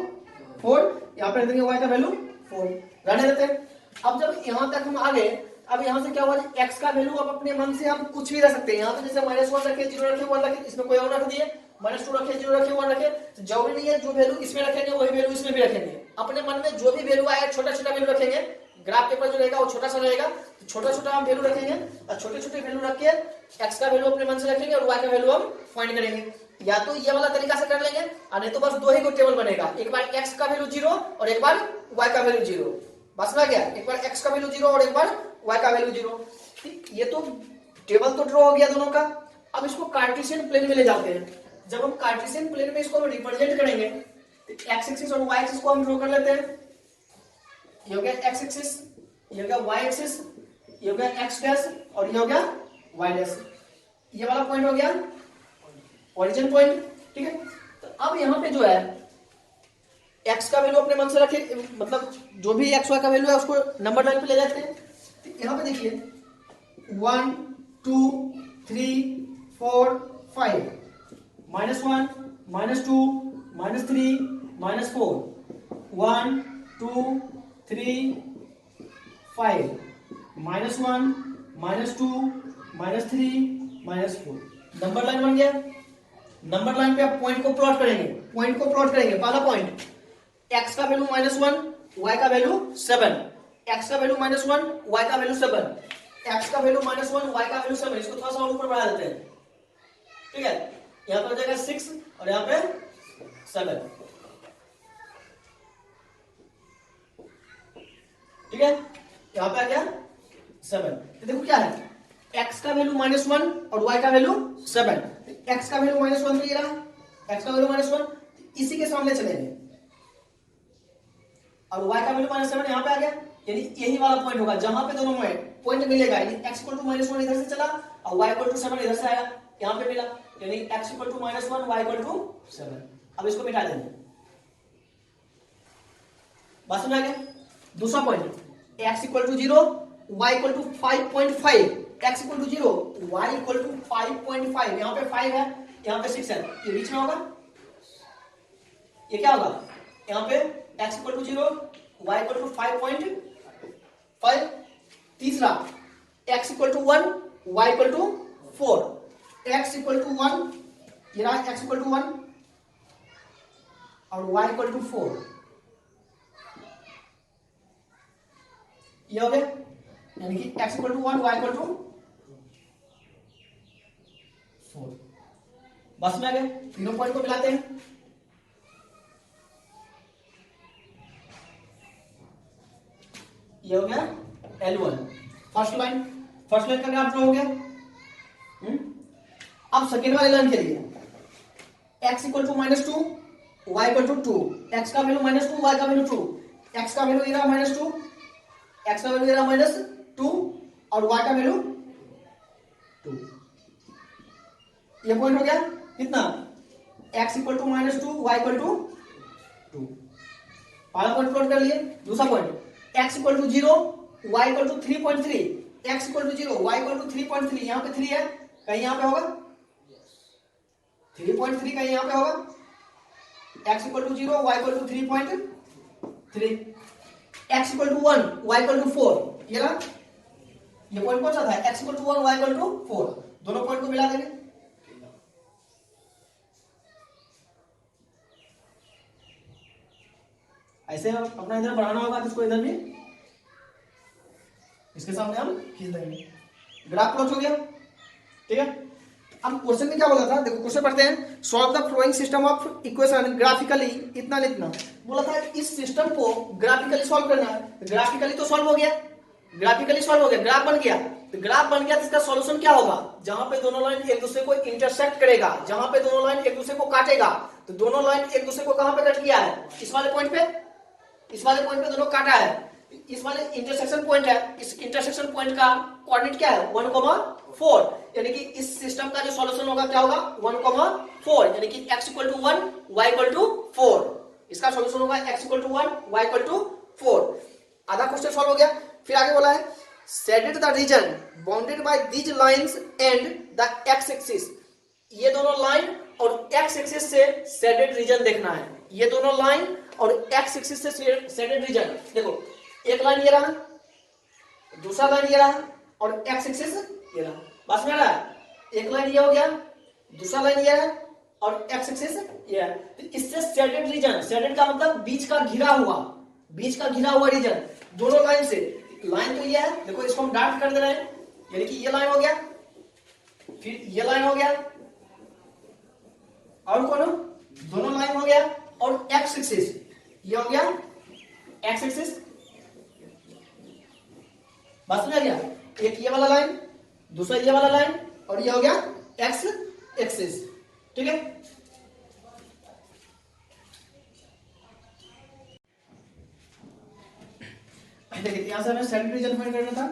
4, यहाँ पे देंगे y का वैल्यू 4, रहने देते हैं। अब जब यहाँ तक हम आ गए, अब यहाँ से क्या हुआ, x का वैल्यू अब अपने मन से हम कुछ भी रख सकते हैं। यहाँ पे जैसे -1 रखे 0 रखे 1 रखे, इसमें कोई और रख दिए, -2 रखे 0 रखे 1 रखे, तो जरूरी नहीं है जो वैल्यू इसमें रखेंगे वही वैल्यू इसमें भी रखेंगे। अपने मन में जो भी वैल्यू आए छोटा छोटा वैल्यू रखेंगे, ग्राफ पेपर जो रहेगा वो छोटा सा रहेगा, तो छोटा छोटा हम वैल्यू रखेंगे और छोटे छोटे वैल्यू रख के x का वैल्यू अपने मन से रखेंगे और y का वैल्यू हम फाइंड करेंगे। या तो ये वाला तरीका से कर लेंगे, और नहीं तो बस दो ही को टेबल बनेगा, एक बार x का वैल्यू 0 और एक बार y का वैल्यू 0, बस में गया, एक बार x का वैल्यू 0 और एक बार y का वैल्यू 0। ये तो टेबल तो ड्रॉ हो गया दोनों का। अब इसको कार्टेशियन प्लेन में ले जाते हैं। जब हम कार्टेशियन प्लेन में इसको रिप्रेजेंट करेंगे, तो x एक्सिस और y एक्सिस को हम ड्रॉ कर लेते हैं। ये हो गया x एक्सिस, ये हो गया y एक्सिस, ये हो गया x डैश और ये हो गया y डैश। ये वाला पॉइंट हो गया ओरिजिन पॉइंट, ठीक है। तो अब यहाँ पे जो है x का वैल्यू अपने मन से रखे, मतलब जो भी x y का वैल्यू है उसको नंबर लाइन पे ले जाते हैं। तो यहाँ पे देखिए 1 2 3 4 5, -1 -2 -3 -4, 1 2 3 5, -1 -2 -3 -4, नंबर लाइन बन गया। नंबर लाइन पे आप पॉइंट को प्लॉट करेंगे, पॉइंट को प्लॉट करेंगे। पहला पॉइंट x का वैल्यू -1 y का वैल्यू 7, x का वैल्यू -1 y का वैल्यू 7, x का वैल्यू -1 y का वैल्यू 7, इसको थोड़ा सा और ऊपर बढ़ा देते हैं, ठीक है। यहाँ पर हो जाएगा 6 और यहाँ पे 7, ठीक है। यहाँ पे आ गया 7। तो देखो क्या है, x का वैल्यू -1 और y का वैल्यू 7, x का वैल्यू -1 तो ये रहा, x का वैल्यू -1 इसी के सामने चलेंगे और y का वैल्यू -7 यहाँ पे आ गया, यानी यही वाला पॉइंट होगा जहां पे दोनों में पॉइंट मिलेगा। यानी x = -1 इधर से चला और y = 7 इधर से आया, यहाँ पे मिला, यानी x = -1 y = 7। अब इसको मिटा देंगे, बात समझ आ गया। दूसरा point x = 0 y = 5.5, x = 0 y = 5.5, यहाँ पे 5 है यहाँ पे 6 है, ये बीच में होगा, ये क्या होगा, यहाँ पे x = 0 y = 5.5। तीसरा x = 1 y = 4, x = 1, ये रहा x = 1 और y = 4, ये हो गया, यानी कि x = 1 y = 4। बस में आ गए, तीनों पॉइंट को मिलाते हैं। ये हो गया L1 फर्स्ट लाइन का ग्राफ ड्रॉ हो गया। अब सेकेंड वाली लाइन के लिए x equal to -2 y equal to 2, x का वैल्यू -2 y का वैल्यू 2, x का वैल्यू इधर -2, x का वैल्यू इधर -2 और y का वैल्यू 2। ये पॉइंट हो गया कितना, x equal to -2 y equal to 2। पहला पॉइंट प्लॉट कर लिए। दूसरा point x equal to 0 y equal to 3.3, x equal to 0 y equal to 3.3, यहाँ पे 3 है, कहीं यहाँ पे होगा 3.3, कहीं यहाँ पे होगा x equal to 0 y equal to 3.3, x equal to 1 y equal to 4। ये रहा, ये पॉइंट कौन सा था, x equal to 1 y equal to 4। दोनों पॉइंट को मिला देंगे। ऐसे अपना इधर बढ़ाना होगा, किसको इधर भी इसके सामने हम खींच देंगे। ग्राफ प्लॉट हो गया, ठीक है। अब क्वेश्चन में क्या बोला था, देखो क्वेश्चन पढ़ते हैं। Solve the flowing system of equation graphically, इतना इतना बोला था। इस सिस्टम को ग्राफिकली सॉल्व करना है। ग्राफिकली तो सॉल्व हो गया, ग्राफिकली सॉल्व हो गया, ग्राफ बन गया। तो ग्राफ बन गया तो इसका सॉल्यूशन क्या होगा, जहां पे दोनों लाइन एक दूसरे को इंटरसेक्ट करेगा, जहां पे दोनों लाइन एक दूसरे को काटेगा। तो दोनों लाइन एक दूसरे को कहां पे कट किया है, इस वाले पॉइंट पे, इस वाले पॉइंट पे दोनों काटा है। इस वाले इंटरसेक्शन पॉइंट है, इस इंटरसेक्शन पॉइंट का कोऑर्डिनेट क्या है 1,4, यानी कि इस सिस्टम का जो सॉल्यूशन होगा क्या होगा 1,4, यानी कि x equal to 1 y equal to 4। इसका सॉल्यूशन होगा x equal to 1 y equal to 4। आधा क्वेश्चन सॉल्व हो गया। फिर आगे बोला है shaded the region bounded by these lines and the x axis. ये दोनों लाइन और x एक्सिस से शेडेड रीजन देखना है। ये दोनों लाइन और x एक्सिस से शेडेड रीजन, देखो एक लाइन ये रहा, दूसरा लाइन ये रहा और x एक्सिस ये रहा। बस में रहा, एक लाइन ये हो गया, दूसरा लाइन ये है और x एक्सिस ये है। तो इससे शेडेड रीजन, शेडेड का मतलब बीच का घिरा हुआ रीजन दोनों लाइन से। लाइन तो ये है, देखो इसको हम डार्क कर दे रहे हैं, यानी कि ये लाइन हो गया, फिर ये लाइन हो गया और कौन, दोनों लाइन हो गया और x एक्सिस ये हो गया, x एक्सिस बस में आ गया। एक ये वाला लाइन, दूसरा ये वाला लाइन और ये हो गया x एक्सिस, ठीक है। देखिए यहां से हमें शेडेड रीजन फाइंड करना था,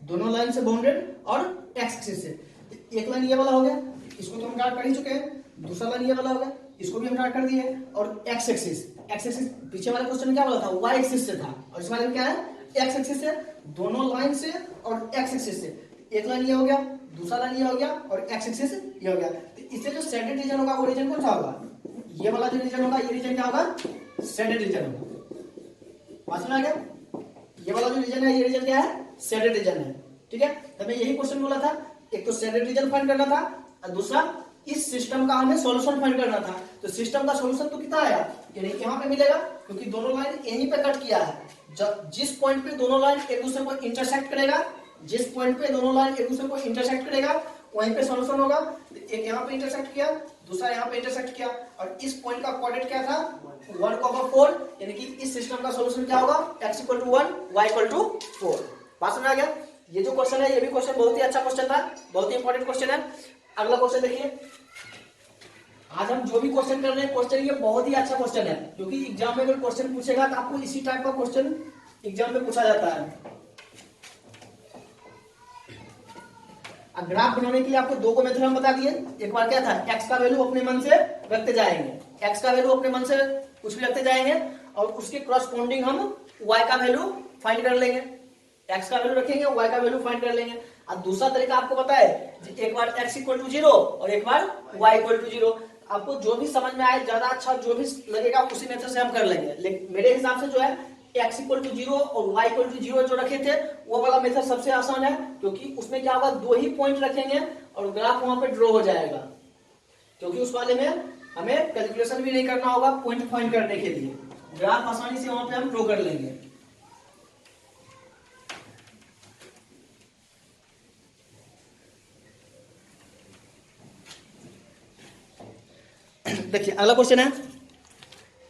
दोनों लाइन से बाउंडेड और x एक्सिस से। एक लाइन ये वाला हो गया, इसको तो हम डार्क कर ही चुके हैं। दूसरा लाइन ये वाला हो गया, इसको भी हम डार्क कर दिए। और x एक्सिस पीछे वाले क्वेश्चन में क्या बोला था y एक्सिस से था, और इस वाले में क्या है x एक्सिस से। दोनों लाइन से और x एक्सिस से, एक लाइन ये हो गया, दूसरा लाइन ये हो गया और x एक्सिस ये हो गया। तो इससे जो शेडेड रीजन होगा वो रीजन कौन सा होगा, ये वाला जो रीजन होगा, ये रीजन क्या होगा शेडेड रीजन होगा। समझ में आ गया, ये वाला जो रीजन है ये रीजन क्या है शेडेड रीजन है, ठीक है। तो मैं यही क्वेश्चन बोला था, एक तो शेडेड रीजन फाइंड करना था और दूसरा इस सिस्टम का हमें सॉल्यूशन फाइंड करना था। तो सिस्टम का सॉल्यूशन तो कितना आया, यानी यहाँ पे मिलेगा, क्योंकि दोनों लाइन यहीं पे कट किया है। जिस पॉइंट पे दोनों लाइन एक दूसरे को इंटरसेक्ट करेगा, जिस पॉइंट पे दोनों लाइन एक दूसरे को इंटरसेक्ट करेगा वहीं पे सॉल्यूशन होगा। एक यहाँ पे इंटरसेक्ट किया, दूसरा यहाँ पे इंटरसेक्ट किया, और इस पॉइंट का कोऑर्डिनेट क्या था 1,4, यानी कि इस सिस्टम का सॉल्यूशन क्या होगा x equal to 1 y equal to 4। बात समझ आ गया। ये जो क्वेश्चन है ये भी क्वेश्चन बहुत ही अच्छा क्वेश्चन था, बहुत ही इंपॉर्टेंट क्वेश्चन है। अगला क्वेश्चन देखिए, आज हम जो भी क्वेश्चन कर रहे हैं क्वेश्चन ये बहुत ही अच्छा क्वेश्चन है, क्योंकि एग्जाम में अगर क्वेश्चन पूछेगा तो आपको इसी टाइप का क्वेश्चन एग्जाम में पूछा जाता है। ग्राफ बनाने के लिए आपको दो को मेथड हम बता दिए। एक बार क्या था, x का वैल्यू अपने मन से रखते जाएंगे, x का वैल्यू अपने मन से कुछ भी रखते जाएंगे और उसके करस्पॉन्डिंग हम y का वैल्यू फाइंड कर लेंगे। x का वैल्यू रखेंगे, y का वैल्यू फाइंड कर लेंगे। और दूसरा तरीका आपको पता है, एक बार x इक्वल टू 0 और एक बार y इक्वल टू 0। आपको जो भी समझ में आए, ज्यादा अच्छा जो भी लगेगा उसी मेथड से हम कर लेंगे। लेकिन मेरे हिसाब से जो है x इक्वल टू 0 और y इक्वल टू 0 जो रखे थे वो वाला मेथड सबसे आसान है, क्योंकि उसमें क्या होगा दो ही पॉइंट रखेंगे और ग्राफ वहां पे ड्रॉ हो जाएगा। क्योंकि उस वाले में हमें कैलकुलेशन भी नहीं करना होगा पॉइंट फाइंड करने के लिए, ग्राफ आसानी से वहां पे हम ड्रॉ कर लेंगे। देखिए अगला क्वेश्चन है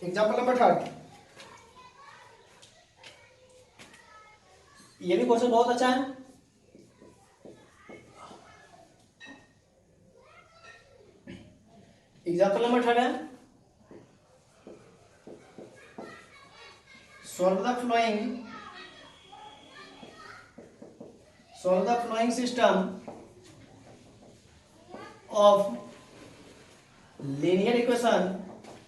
एग्जाम्पल नंबर 3। ये भी क्वेश्चन बहुत अच्छा है। एग्जाम्पल नंबर 3 है solve the flowing system of linear equation.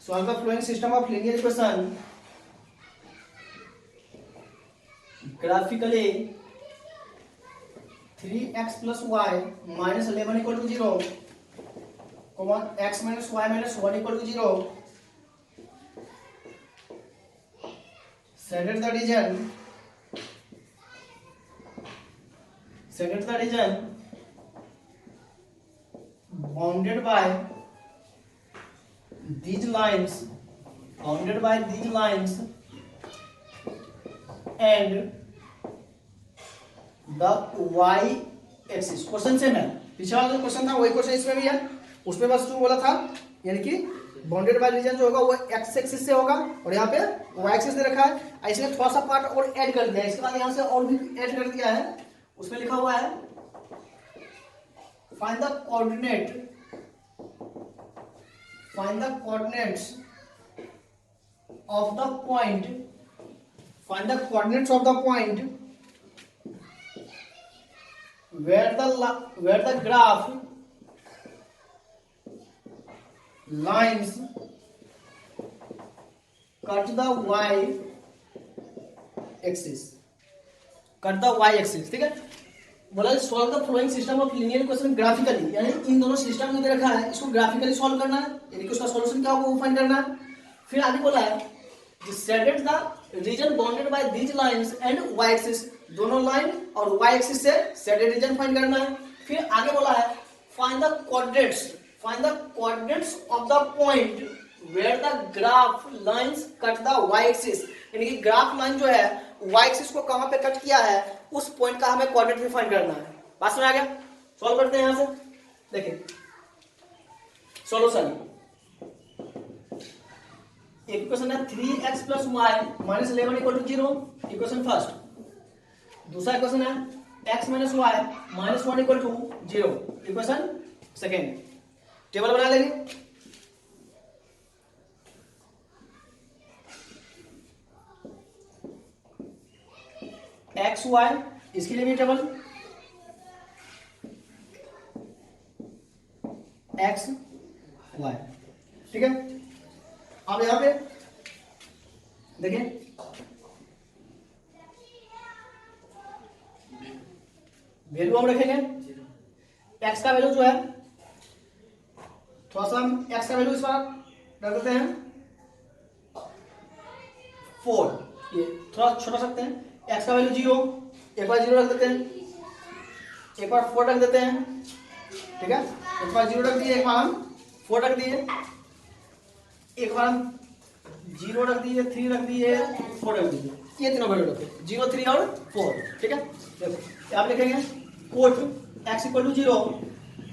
Solve the flowing system of linear equation graphically 3x plus y minus 11 equal to 0, x minus y minus 1 equal to 0. Set the region bounded by these lines and the y axis. Question same है, पिछला वाला जो क्वेश्चन था वही क्वेश्चन इसमें भी है। उसमें बस जो बोला था यानी कि बाउंडेड बाय रीजन जो होगा वो एक्स एक्सिस से होगा और यहाँ पे वाई एक्सिस दे रखा है। इसने थोड़ा सा पार्ट और ऐड कर दिया है, इसके बाद यहाँ से और भी ऐड कर दिया है। उसमें लिखा हुआ है find the coordinates of the point where the graph lines cut the y axis, ठीक है। बोला solve the flowing system of linear equation graphically, यानी इन दोनों सिस्टम में दे रखा है, इसको ग्राफिकली सॉल्व करना है, यानी कि उसका सॉल्यूशन क्या होगा वो फाइंड करना है। फिर आगे बोला है shade the region bounded by these lines and y axis, दोनों लाइन और वाई एक्सिस से सेटेड रीजन फाइंड करना है। फिर आगे बोला है find the coordinates of the point where the graph lines cut the y axis, यानी कि ग्राफ लाइन जो है वाई एक्सिस को कहां पे कट किया है उस पॉइंट का हमें कोऑर्डिनेट भी फाइंड करना है। बात समझ आ गया? सॉल्व करते हैं यहां से। देखिए सॉल्यूशन, एक इक्वेशन है 3x plus y minus 11 equal to 0, equation first. दूसरा इक्वेशन है x minus y minus 1 equal to 0, equation second. Table बना लेंगे। x y इसके लिए भी टेबल x y, ठीक है। अब यहां पे देखिए वैल्यू हम रखेंगे, x का वैल्यू जो है थोड़ा सा हम x का वैल्यू इस बार रख देते हैं 4, ये थोड़ा छोटा सकते हैं। x का वैल्यू 0, एक बार 0 रख देते हैं, एक बार 4 रख देते हैं, ठीक है। एक बार 0 रख दिए, एक बार हम 4 रख दिए, एक बार हम 0 रख दिए, 3 रख दिए, 4 रख दिए, ये तीनों वैल्यू रखे 0, 3 और 4, ठीक है। देखो आप लिखेंगे put x equal to 0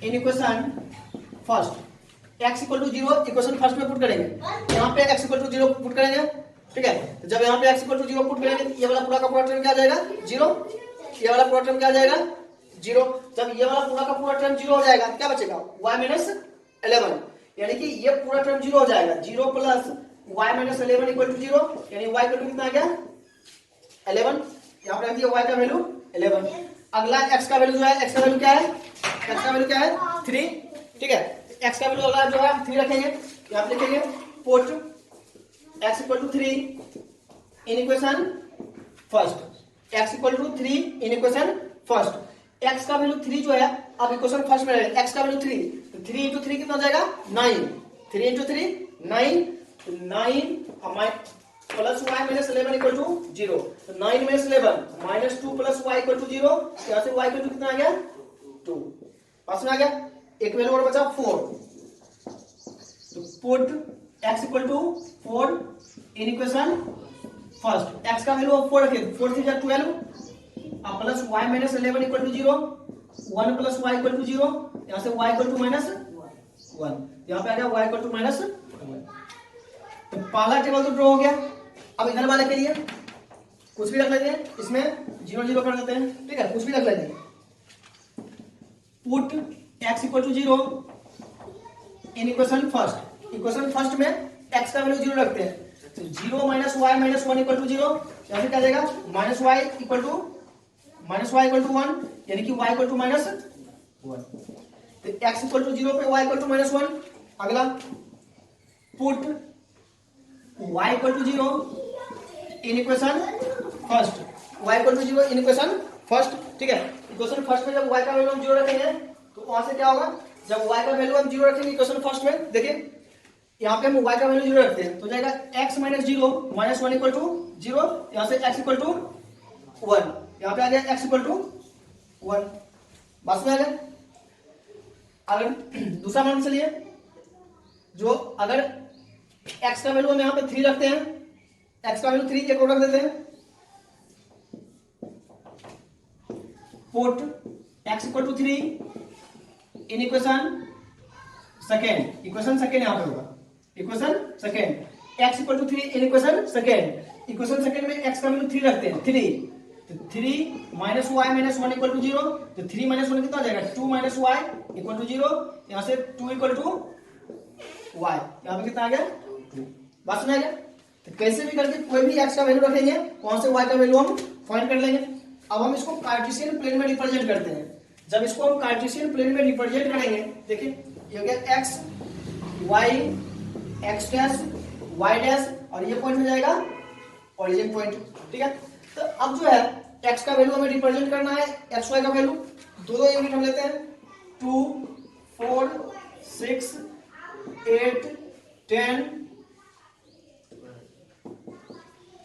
in equation first, x equal to 0 equation first में पुट करेंगे, यहाँ पे x इक्वल टू 0 पुट करेंगे, ठीक है। तो जब यहाँ पे x इक्वल टू 0 पुट करेंगे ये वाला पूरा का पूरा टर्म क्या आ जाएगा 0, ये वाला पूरा टर्म क्या आ जाएगा 0। जब ये वाला पूरा का पूरा टर्म 0 हो जाएगा क्या बचेगा y माइनस 11, यानी कि ये पूरा टर्म 0 हो जाएगा। 0 plus y minus 11 equal to 0, यानी y इक्वल टू कितना आ गया 11, यहाँ पे रख दिया y का वैल्यू 11। अगला x का वैल्यू जो है, x का वैल्यू क्या है, x का वैल्यू क्या है 3, ठीक है। x का वैल्यू अगला जो है 3 रखेंगे, यहाँ पे लिखेंगे put x equal to 3 in equation first, x equal to 3 in equation first. x का वैल्यू 3 जो है अब इक्वेशन फर्स्ट में रहेगा, x का वैल्यू 3, तो 3 into 3 कितना हो जाएगा 9, 3 into 3 9, 9 plus y minus 11 equal to 0, तो 9 minus 11 minus 2 plus y equal to 0, यहाँ से y इक्वल टू कितना आ गया 2, पास में आ गया। एक वैल्यू और बचा 4, तो put x equal to 4 in equation first, x का वैल्यू 4 रखिए, 4 3 12 अब plus y minus 11 equal to 0, 1 plus y equal to 0, यहाँ से y इक्वल टू माइनस 1, यहाँ पे आ गया y इक्वल टू माइनस तो पहला टेबल तो ड्रॉ हो गया। अब इधर वाले के लिए कुछ भी रख लेते हैं, इसमें 0 0 कर देते हैं, ठीक है, कुछ भी रख लेते हैं। Put x equal to 0 in equation first. Equation first में x का वैल्यू 0 रखते हैं, तो 0 minus y minus 1 equal to 0, या फिर क्या देगा माइनस वाई इक्वल टू 1, यानी कि y इक्वल टू माइनस 1। तो x इक्वल टू 0 पे y इक्वल टू माइनस 1। अगला put y equal to 0 in equation first, y equal to 0 in equation first, ठीक है। इक्वेशन फर्स्ट में जब y का वैल्यू हम 0 रखेंगे तो वहां से क्या होगा, जब y का वैल्यू हम 0 रखेंगे इक्वेशन फर्स्ट में, देखिए यहाँ पे हम y का वैल्यू 0 रखते हैं तो जाएगा x minus 0 minus 1 equal to 0, यहाँ से x इक्वल टू 1, यहाँ पे आ गया x इक्वल टू 1। बात समझ आ गया। अगर दूसरा मान चलिए, जो अगर x का वैल्यू हम यहाँ पे 3 रखते हैं, x का वैल्यू 3 एक और रख देते हैं, put x equal to 3 in equation second. Equation second यहाँ पे होगा, equation second x equal to 3 in equation second. Equation second में x का वैल्यू 3 रखते हैं, 3, तो 3 minus y minus 1 equal to 0, तो 3 माइनस 1 कितना हो जाएगा 2 माइनस वाई इक्वल टू 0, यहाँ से 2 इक्वल टू वाई, यहाँ पे कितना आ गया 2। बात सुना गया। तो कैसे भी करके कोई भी x का वैल्यू रखेंगे, वहां से y का वैल्यू हम फाइंड कर लेंगे। अब हम इसको कार्टेशियन प्लेन में रिप्रेजेंट करते हैं। जब इसको हम कार्टेशियन प्लेन में रिप्रेजेंट करेंगे, देखिए ये हो गया x y x dash y dash, और ये पॉइंट हो जाएगा ओरिजिन पॉइंट, ठीक है। तो अब जो है x का वैल्यू हमें रिप्रेजेंट करना है, x y का वैल्यू दो यूनिट हम लेते हैं, 2 4 6 8 10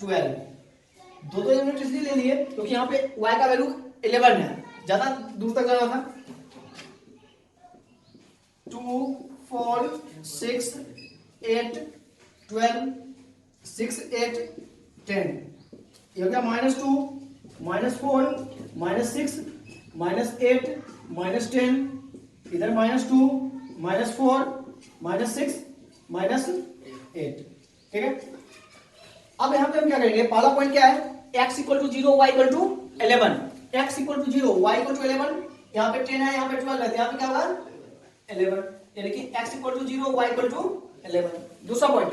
12। दो यूनिट इसलिए ले लिए क्योंकि यहाँ पे y का वैल्यू 11 है, ज्यादा दूर तक जाना था। 2 4 6 8 12 6 8 10, ये हो गया -2 -4 -6 -8 -10, इधर -2 -4 -6 -8, ठीक है। अब यहाँ पे हम क्या करेंगे, पहला पॉइंट क्या है, x equal to 0 y equal to 11, x equal to 0 y equal to 11, यहाँ पे 10 है, यहाँ पे 12 है, यहाँ पे क्या होगा 11, यानी कि x equal to 0 y equal to 11। दूसरा point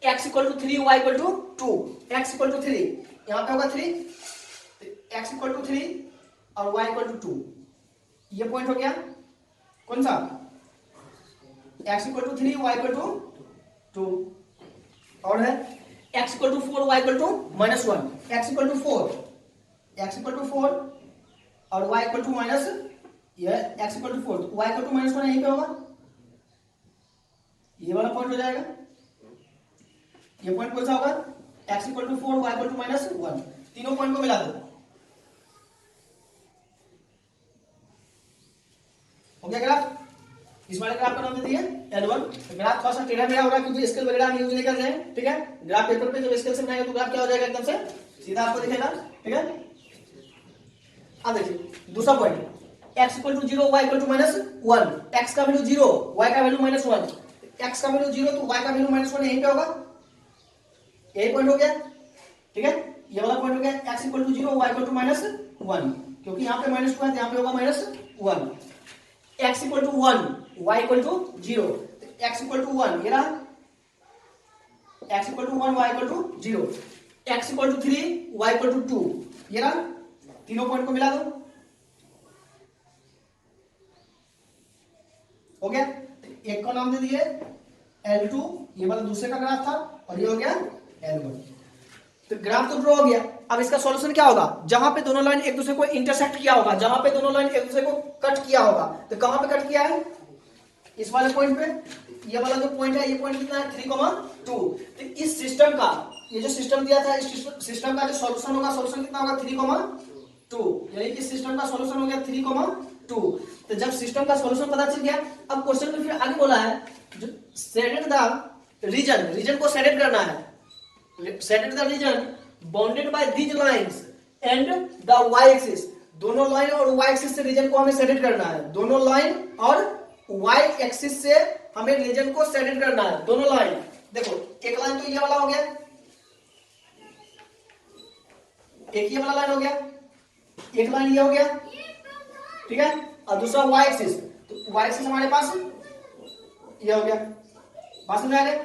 x equal to 3 y equal to 2, x equal to 3, यहाँ पे होगा 3, x इक्वल टू 3 और y इक्वल टू 2, ये पॉइंट हो गया कौन सा, x equal to 3 y equal to 2, और है x equal to 4 y equal to -1, x equal to 4 और y इक्वल टू माइनस, ये x equal to 4, y equal to -1 यहीं पे होगा, ये वाला पॉइंट हो जाएगा। ये पॉइंट कौन सा होगा, x equal to 4 y equal to -1, तीनों पॉइंट को मिला दो, हो गया ग्राफ। इस वाले ग्राफ का नाम दे दिए L1। तो ग्राफ थोड़ा सा टेढ़ा मेढ़ा हो रहा है क्योंकि स्केल वगैरह हम यूज नहीं कर रहे हैं, ठीक है। ग्राफ पेपर पे जब स्केल से बनाएंगे तो ग्राफ क्या हो जाएगा, एकदम से सीधा आपको दिखेगा, ठीक है। अब देखिए दूसरा point, x equal to 0 y equal to -1, x का वैल्यू 0 y का वैल्यू -1, x का वैल्यू 0 तो y का वैल्यू -1 यहीं पे होगा, यही पॉइंट हो गया, ठीक है। ये वाला पॉइंट हो गया x equal to 0 y equal to -1, क्योंकि यहाँ पे -2 है, यहाँ पे होगा -1। x equal to 1 y equal to 0, x equal to 1 ये रहा, x equal to 1 y equal to 0, x equal to 3 y equal to 2, ये रहा, तीनों पॉइंट को मिला दो, हो गया। एक का नाम दे दिए L2, ये वाला दूसरे का ग्राफ था, और ये हो गया L1। तो ग्राफ तो ड्रॉ हो गया। अब इसका सॉल्यूशन क्या होगा, जहां पे दोनों लाइन एक दूसरे को इंटरसेक्ट किया होगा, जहां पे दोनों लाइन एक दूसरे को कट किया होगा, तो कहां पे कट किया है, इस वाले पॉइंट पे। ये वाला जो पॉइंट है, ये पॉइंट कितना है 3,2। तो इस सिस्टम का, ये जो सिस्टम दिया था, इस सिस्टम का जो सॉल्यूशन होगा, सॉल्यूशन कितना होगा 3,2, यानी कि सिस्टम का सॉल्यूशन हो गया 3,2। तो जब सिस्टम का सॉल्यूशन पता चल गया, अब क्वेश्चन में फिर आगे बोला है जो सेडेड द रीजन को सेडेड करना है, shaded the region bounded by these lines and the y axis. दोनों लाइन और y एक्सिस से रीजन को हमें सेडेड करना है, दोनों लाइन और y एक्सिस से हमें रीजन को सेडेड करना है, दोनों लाइन देखो एक लाइन तो ये वाला हो गया, एक ये वाला लाइन हो गया, एक लाइन ये हो गया, ठीक है, और दूसरा y एक्सिस, तो y एक्सिस हमारे पास ये हो गया, पास में आ गए,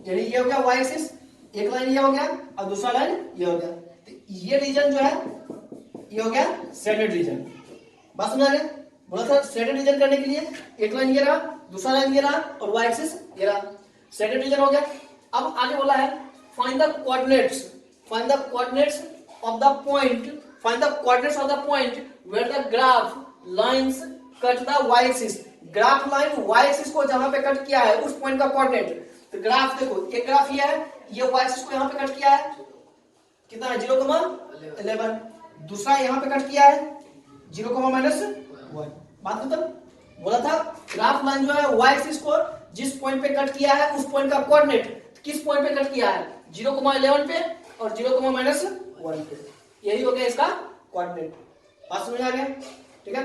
यानी ये हो गया y एक्सिस, एक लाइन ये हो गया और दूसरा लाइन ये हो गया, तो ये रीजन जो है ये हो गया शेडेड रीजन। बात समझ आ गया, बोला था शेडेड रीजन करने के लिए एक लाइन ये रहा, दूसरा लाइन ये रहा और y एक्सिस ये रहा, शेडेड रीजन हो गया। अब आगे बोला है find the coordinates, find the coordinates of the point, find the coordinates of the point where the graph lines cut the y axis, graph line y axis को जहां पे कट किया है उस पॉइंट का कोऑर्डिनेट। तो ग्राफ देखो, एक ग्राफ ये है, ये y एक्सिस को यहां पे कट किया है, कितना है 0,11, दूसरा यहां पे कट किया है 0,-1। बात खत्म। बोला था ग्राफ लाइन जो है y एक्सिस को जिस पॉइंट पे कट किया है उस पॉइंट का कोऑर्डिनेट किस पॉइंट पे कट किया है, 0,11 पे और 0,-1 पे, यही हो गया इसका कोऑर्डिनेट। बात समझ आ गया, ठीक है।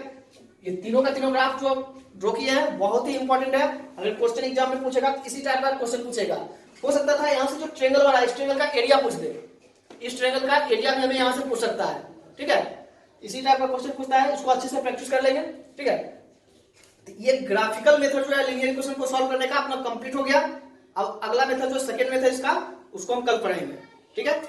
ये तीनों का तीनों ग्राफ जो ड्रॉ किया है बहुत ही इंपॉर्टेंट है, अगर क्वेश्चन एग्जाम में पूछेगा इसी टाइप का क्वेश्चन पूछेगा, हो सकता था यहां से जो ट्रायंगल वाला इस ट्रायंगल का एरिया पूछ दे, इस ट्रायंगल का एरिया भी हमें यहां से पूछ सकता है, ठीक है, इसी टाइप का क्वेश्चन पूछता है, इसको अच्छे से प्रैक्टिस कर लेंगे, ठीक है। तो ये ग्राफिकल मेथड जो है लीनियर इक्वेशन को सॉल्व करने का अपना कंप्लीट हो गया। अब अगला मेथड जो सेकंड मेथड इसका उसको हम कल पढ़ेंगे, ठीक है।